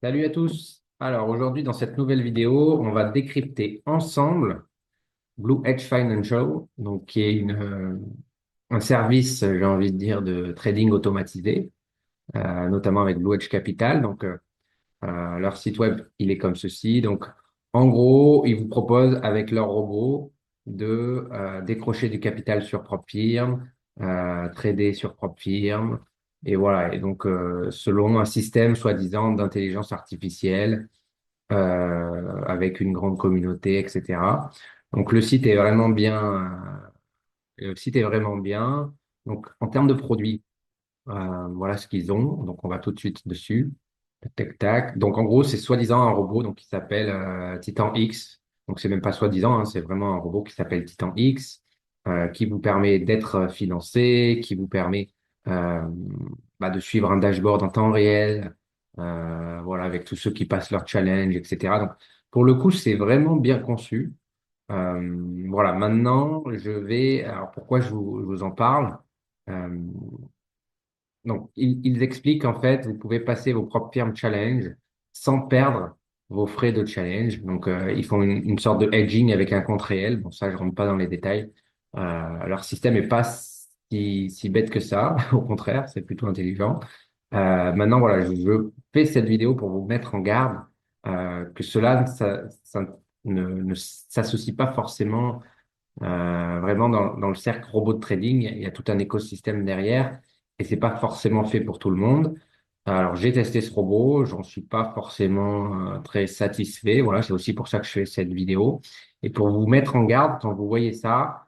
Salut à tous. Alors aujourd'hui, dans cette nouvelle vidéo, on va décrypter ensemble Blue Edge Financial, donc qui est un service, j'ai envie de dire, de trading automatisé, notamment avec Blue Edge Capital. Leur site web, il est comme ceci. Donc, en gros, ils vous proposent avec leur robot de décrocher du capital sur propre firme, trader sur propre firme. Et voilà. Et donc, selon un système soi-disant d'intelligence artificielle, avec une grande communauté, etc. Donc, le site est vraiment bien. Donc, en termes de produits, voilà ce qu'ils ont. Donc, on va tout de suite dessus. Tac, tac, tac. Donc, en gros, c'est soi-disant un robot donc, qui s'appelle Titan X. Donc, c'est même pas soi-disant, hein, c'est vraiment un robot qui s'appelle Titan X, qui vous permet d'être financé, qui vous permet euh, de suivre un dashboard en temps réel, voilà, avec tous ceux qui passent leur challenge, etc. Donc, pour le coup, c'est vraiment bien conçu. Voilà, maintenant, alors pourquoi je vous en parle? Euh, donc, ils expliquent en fait, vous pouvez passer vos propres firmes challenge sans perdre vos frais de challenge. Donc, ils font une sorte de hedging avec un compte réel. Bon, ça, je rentre pas dans les détails. Leur système est pas si bête que ça. Au contraire, c'est plutôt intelligent. Maintenant, voilà, je fais cette vidéo pour vous mettre en garde que cela, ça ne s'associe pas forcément vraiment dans le cercle robot de trading. Il y a tout un écosystème derrière et c'est pas forcément fait pour tout le monde. Alors, j'ai testé ce robot, j'en suis pas forcément très satisfait. Voilà, c'est aussi pour ça que je fais cette vidéo. Et pour vous mettre en garde quand vous voyez ça,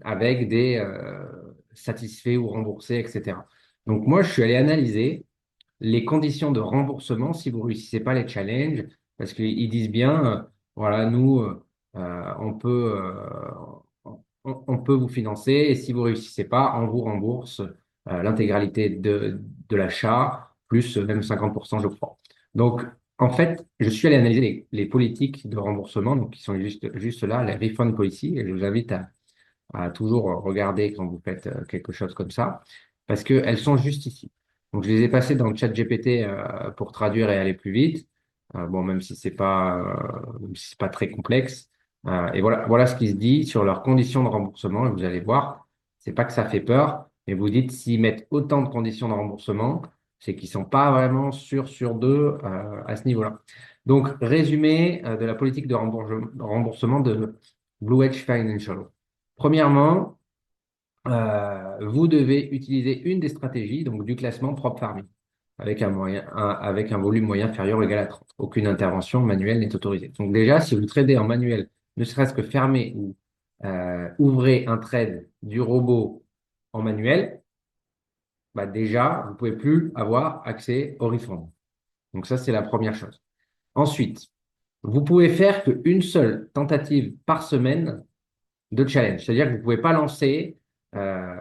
avec des satisfaits ou remboursés, etc. Donc, moi, je suis allé analyser les conditions de remboursement si vous réussissez pas les challenges, parce qu'ils disent bien, voilà, nous, on peut, on peut vous financer et si vous réussissez pas, on vous rembourse l'intégralité de l'achat, plus même 50%, je crois. Donc, en fait, je suis allé analyser les politiques de remboursement, donc qui sont juste là, les refund policy, et je vous invite à toujours regarder quand vous faites quelque chose comme ça, parce qu'elles sont juste ici. Donc, je les ai passées dans le chat GPT pour traduire et aller plus vite. Bon, même si c'est pas très complexe. Et voilà ce qui se dit sur leurs conditions de remboursement. Et vous allez voir, c'est pas que ça fait peur, mais vous dites s'ils mettent autant de conditions de remboursement, c'est qu'ils sont pas vraiment sûrs sur d'eux à ce niveau-là. Donc, résumé de la politique de remboursement de Blue Edge Financial. Premièrement, vous devez utiliser une des stratégies, donc du classement propre farming, avec un volume moyen inférieur ou égal à 30. Aucune intervention manuelle n'est autorisée. Donc déjà, si vous tradez en manuel, ne serait-ce que fermer ou ouvrez un trade du robot en manuel, déjà, vous pouvez plus avoir accès au refund. Donc ça, c'est la première chose. Ensuite, vous pouvez faire qu'une seule tentative par semaine de challenge. C'est-à-dire que vous ne pouvez pas lancer, euh,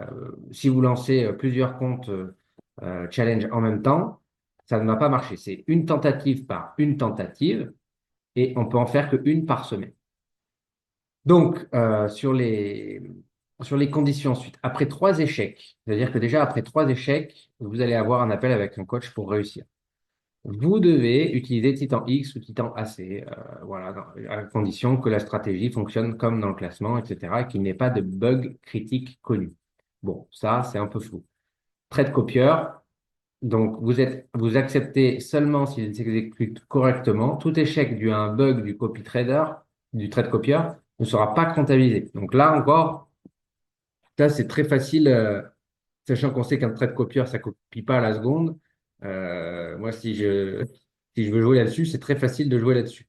si vous lancez plusieurs comptes challenge en même temps, ça ne va pas marcher. C'est une tentative par une tentative et on peut en faire qu'une par semaine. Donc, sur les conditions ensuite, après trois échecs, c'est-à-dire que déjà après trois échecs, vous allez avoir un appel avec un coach pour réussir. Vous devez utiliser Titan X ou Titan AC, voilà, à condition que la stratégie fonctionne comme dans le classement, etc., et qu'il n'y ait pas de bug critique connu. Bon, ça, c'est un peu flou. Trade copieur, donc vous acceptez seulement s'il s'exécute correctement. Tout échec dû à un bug du copy trader, du trade copieur, ne sera pas comptabilisé. Donc là encore, ça, c'est très facile, sachant qu'on sait qu'un trade copieur, ça copie pas à la seconde. Moi, si je veux jouer là-dessus, c'est très facile de jouer là-dessus.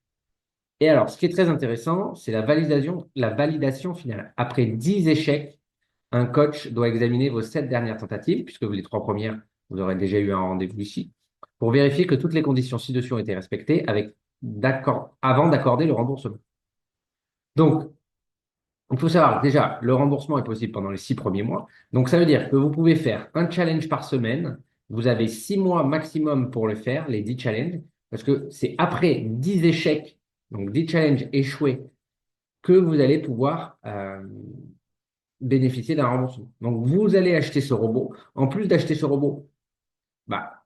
Et alors, ce qui est très intéressant, c'est la validation finale. Après 10 échecs, un coach doit examiner vos 7 dernières tentatives, puisque les 3 premières, vous aurez déjà eu un rendez-vous ici, pour vérifier que toutes les conditions ci-dessus ont été respectées avant d'accorder le remboursement. Donc, il faut savoir, déjà, le remboursement est possible pendant les 6 premiers mois. Donc, ça veut dire que vous pouvez faire un challenge par semaine. Vous avez 6 mois maximum pour le faire, les 10 challenges, parce que c'est après 10 échecs, donc 10 challenges échoués, que vous allez pouvoir bénéficier d'un remboursement. Donc, vous allez acheter ce robot. En plus d'acheter ce robot, bah,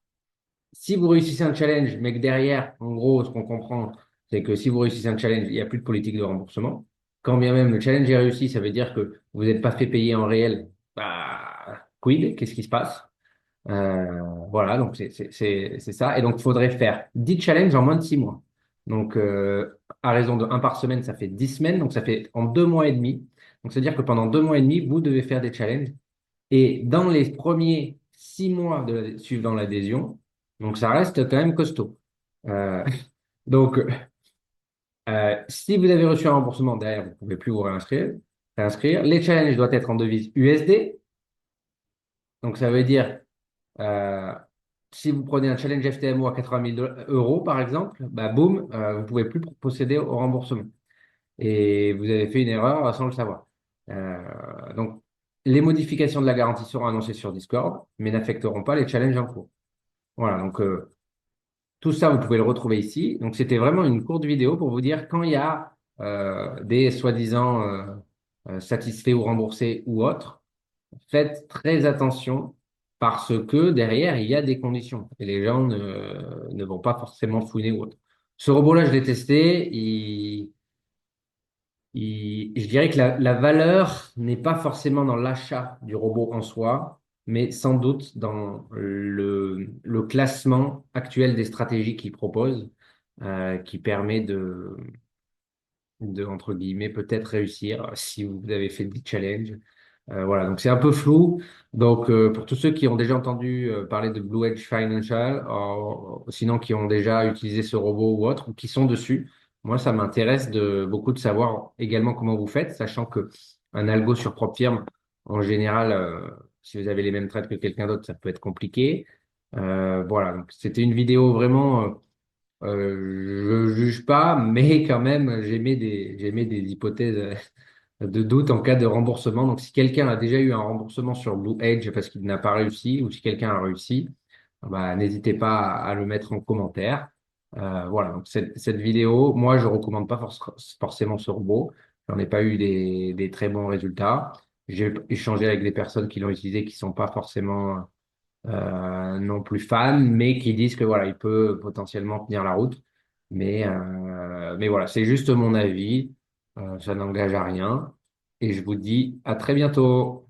Si vous réussissez un challenge, mais que derrière, en gros, ce qu'on comprend, c'est que si vous réussissez un challenge, il n'y a plus de politique de remboursement. Quand bien même le challenge est réussi, ça veut dire que vous n'êtes pas fait payer en réel. Bah, quid? Qu'est-ce qui se passe? Voilà, donc c'est ça. Et donc, il faudrait faire 10 challenges en moins de 6 mois. Donc, à raison de un par semaine, ça fait 10 semaines. Donc, ça fait en 2 mois et demi. Donc, c'est-à-dire que pendant 2 mois et demi, vous devez faire des challenges. Et dans les premiers 6 mois suivant l'adhésion, donc ça reste quand même costaud. Euh, donc, si vous avez reçu un remboursement derrière, vous ne pouvez plus vous réinscrire. Les challenges doivent être en devise USD. Donc, ça veut dire, euh, si vous prenez un challenge FTMO à 80 000 euros, par exemple, bah, boum, vous ne pouvez plus procéder au remboursement. Et vous avez fait une erreur sans le savoir. Donc, les modifications de la garantie seront annoncées sur Discord, mais n'affecteront pas les challenges en cours. Voilà, donc tout ça, vous pouvez le retrouver ici. Donc, c'était vraiment une courte vidéo pour vous dire quand il y a des soi-disant satisfaits ou remboursés ou autres, faites très attention parce que derrière, il y a des conditions et les gens ne vont pas forcément fouiner ou autre. Ce robot-là, je l'ai testé. Je dirais que la valeur n'est pas forcément dans l'achat du robot en soi, mais sans doute dans le classement actuel des stratégies qu'il propose, qui permet entre guillemets, peut-être réussir si vous avez fait des challenges. Voilà, donc c'est un peu flou. Donc, pour tous ceux qui ont déjà entendu parler de Blue Edge Financial, sinon qui ont déjà utilisé ce robot ou autre, ou qui sont dessus, moi, ça m'intéresse beaucoup de savoir également comment vous faites, sachant que un algo sur PropFirm, en général, si vous avez les mêmes trades que quelqu'un d'autre, ça peut être compliqué. Voilà, donc c'était une vidéo vraiment. Je juge pas, mais quand même, j'émets des hypothèses de doute en cas de remboursement. Donc, si quelqu'un a déjà eu un remboursement sur Blue Edge parce qu'il n'a pas réussi, ou si quelqu'un a réussi, bah, n'hésitez pas à le mettre en commentaire. Voilà, donc cette vidéo, moi, je recommande pas forcément ce robot. J'en ai pas eu des très bons résultats. J'ai échangé avec des personnes qui l'ont utilisé qui sont pas forcément non plus fan, mais qui disent que voilà, il peut potentiellement tenir la route. Mais voilà, c'est juste mon avis. Ça n'engage à rien. Et je vous dis à très bientôt.